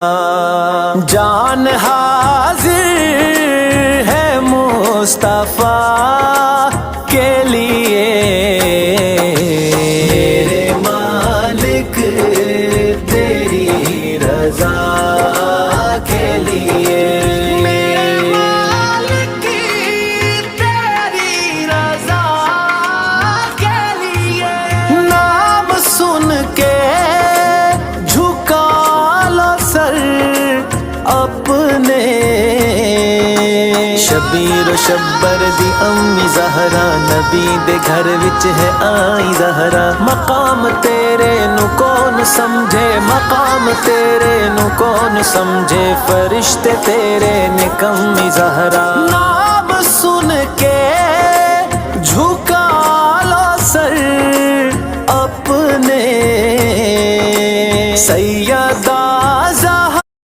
جان حاضر ہے مصطفیٰ کے لیے، میرے مالک تیری رضا کے لیے، میرے مالک تیری رضا کے لیے، نام سن کے اپنے شبیر و شبر دی امی زہرا، نبی دے گھر وچ ہے آئی زہرا، مقام تیرے نو کون سمجھے، مقام تیرے نو کون سمجھے، فرشتے تیرے نے کمی زہرا، نام سن کے جھکا لو سر اپنے سیدہ